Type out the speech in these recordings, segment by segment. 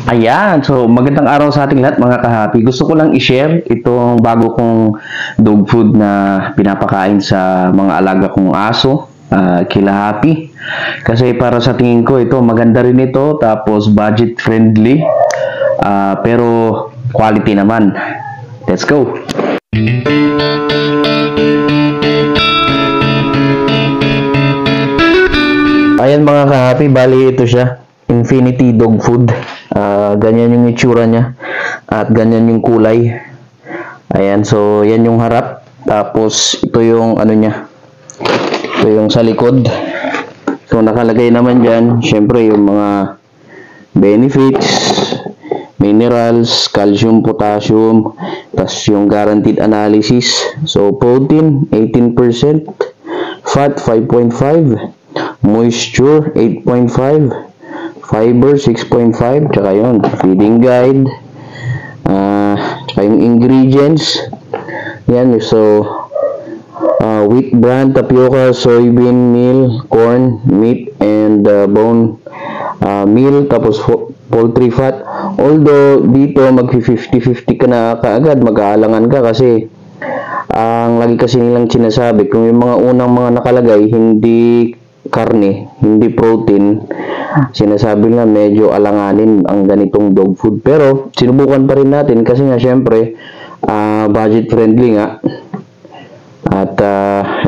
Ayan, so magandang araw sa ating lahat mga kahapi. Gusto ko lang i-share itong bago kong dog food na pinapakain sa mga alaga kong aso, kila Happy. Kasi para sa tingin ko ito, maganda rin ito, tapos budget friendly, pero quality naman. Let's go! Ayan mga kahapi, bali ito siya. Infinity Dog Food. Ganyan yung itsura niya. At ganyan yung kulay. Ayan, so yan yung harap. Tapos ito yung ano niya. Ito yung sa likod. So nakalagay naman dyan, syempre yung mga benefits, minerals, calcium, potassium, tapos yung guaranteed analysis. So protein 18%, fat 5.5, moisture 8.5, fiber 6.5, tsaka yun, feeding guide, tsaka yung ingredients. Yan, so wheat bran, tapioca, soybean meal, corn, meat, and bone meal, tapos poultry fat. Although dito mag 50-50 ka na kaagad, mag-aalangan ka kasi ang lagi kasi nilang sinasabi, kung yung mga unang mga nakalagay hindi karne, hindi protein, sinasabi na medyo alanganin ang ganitong dog food. Pero sinubukan pa rin natin kasi nga syempre budget friendly nga. At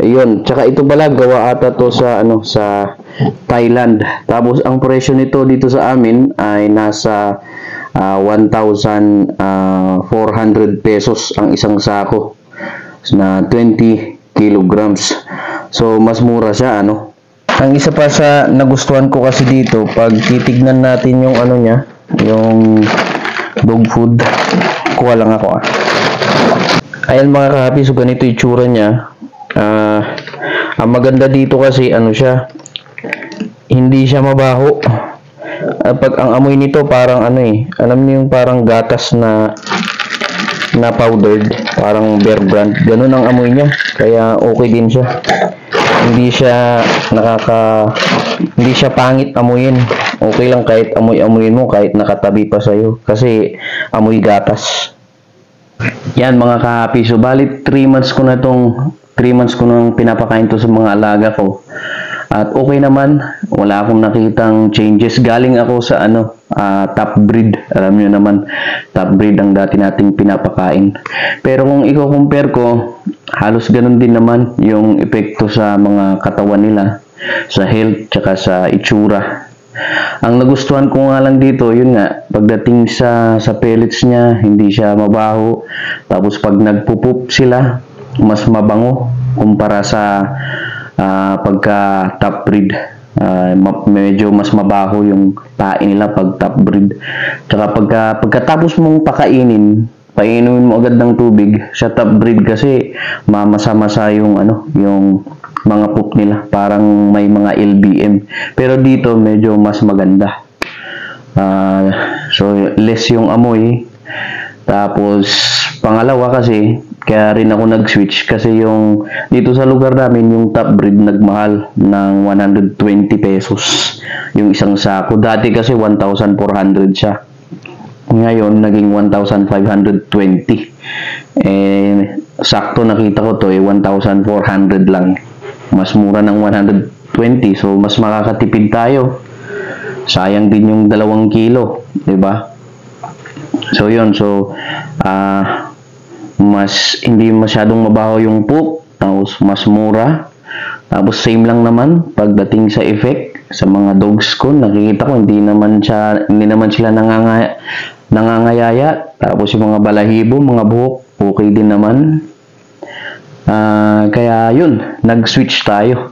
yun, tsaka ito pala gawa ata to sa sa Thailand. Tapos ang presyo nito dito sa amin ay nasa 1,400 pesos ang isang sako na 20 kilograms. So mas mura siya Ang isa pa sa nagustuhan ko kasi dito, pag titignan natin yung niya, yung dog food, kuha lang ako Ayan mga kahapi, so ganito yung tsura niya. Ang maganda dito kasi siya, hindi siya mabaho. Pag ang amoy nito parang alam niyo yung parang gatas na powdered, parang Bear Brand, ganun ang amoy niya, kaya okay din siya. Hindi siya pangit amuyin. Okay lang kahit amoy-amuyin mo, kahit nakatabi pa sa'yo, kasi amoy gatas. Yan mga kahapi, so balit 3 months ko nang pinapakain to sa mga alaga ko. At okay naman, wala akong nakitang changes. Galing ako sa top breed. Alam niyo naman, top breed ang dati nating pinapakain. Pero kung i-compare ko, halos ganun din naman yung epekto sa mga katawan nila, sa health, tsaka sa itsura. Ang nagustuhan ko nga lang dito, yun nga, pagdating sa pellets niya, hindi siya mabaho. Tapos pag nagpupup sila, mas mabango kumpara sa pagka top breed. Medyo mas mabaho yung tae nila pag top breed. Tsaka pagkatapos mong painumin mo agad ng tubig sa top breed kasi mamasa-masa yung yung mga poop nila, parang may mga LBM. Pero dito medyo mas maganda. So less yung amoy. Tapos pangalawa kasi, kaya rin ako nag-switch kasi yung dito sa lugar namin, yung top breed nagmahal ng 120 pesos yung isang sako. Dati kasi 1,400 siya. Ngayon naging 1,520. Sakto nakita ko to 1,400 lang. Mas mura ng 120, so mas makakatipid tayo. Sayang din yung 2 kilo, 'di ba? So yun, so mas hindi masyadong mabaho yung poop, tapos mas mura, tapos same lang naman pagdating sa effect sa mga dogs ko. Nakikita ko hindi naman sila nangangayaya, tapos yung mga balahibo, mga buhok, okay din naman. Kaya yun, nag-switch tayo.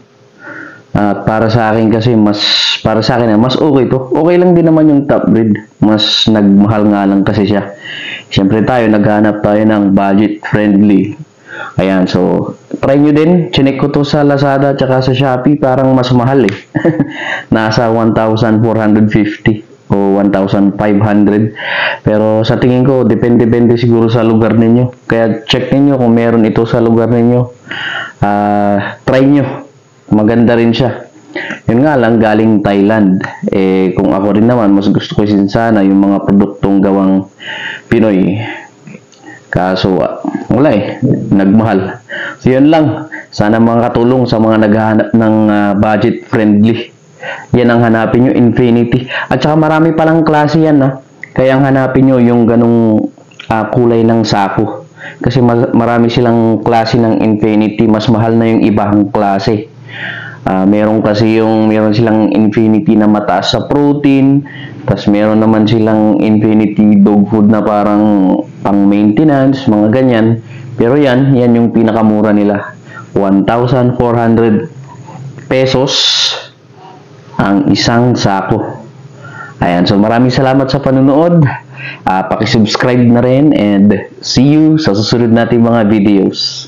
At para sa akin kasi mas okay to. Okay lang din naman yung top breed. Mas nagmahal nga lang kasi siya. Siyempre naghanap tayo ng budget friendly. Ayan, so try nyo din. Chinek ko to sa Lazada tsaka sa Shopee, parang mas mahal Nasa 1,450 o 1,500. Pero sa tingin ko, depende siguro sa lugar ninyo. Kaya check ninyo kung meron ito sa lugar ninyo. Try nyo. Maganda rin siya. Yun nga lang, galing Thailand. Kung ako rin naman, mas gusto ko sin sana yung mga produktong gawang Pinoy. Kaso, wala nagmahal. So, yun lang. Sana makatulong sa mga naghahanap ng budget friendly. Yan ang hanapin nyo, Infinity. At saka marami palang klase yan, Kaya ang hanapin nyo yung ganong kulay ng sako. Kasi marami silang klase ng Infinity. Mas mahal na yung ibang klase. Meron silang Infinity na mataas sa protein. Tapos meron naman silang Infinity dog food na parang pang maintenance, mga ganyan. Pero yan yung pinakamura nila. 1,400 pesos ang isang sako. Ayan, so maraming salamat sa panonood. Paki-subscribe na rin and see you sa susunod nating mga videos.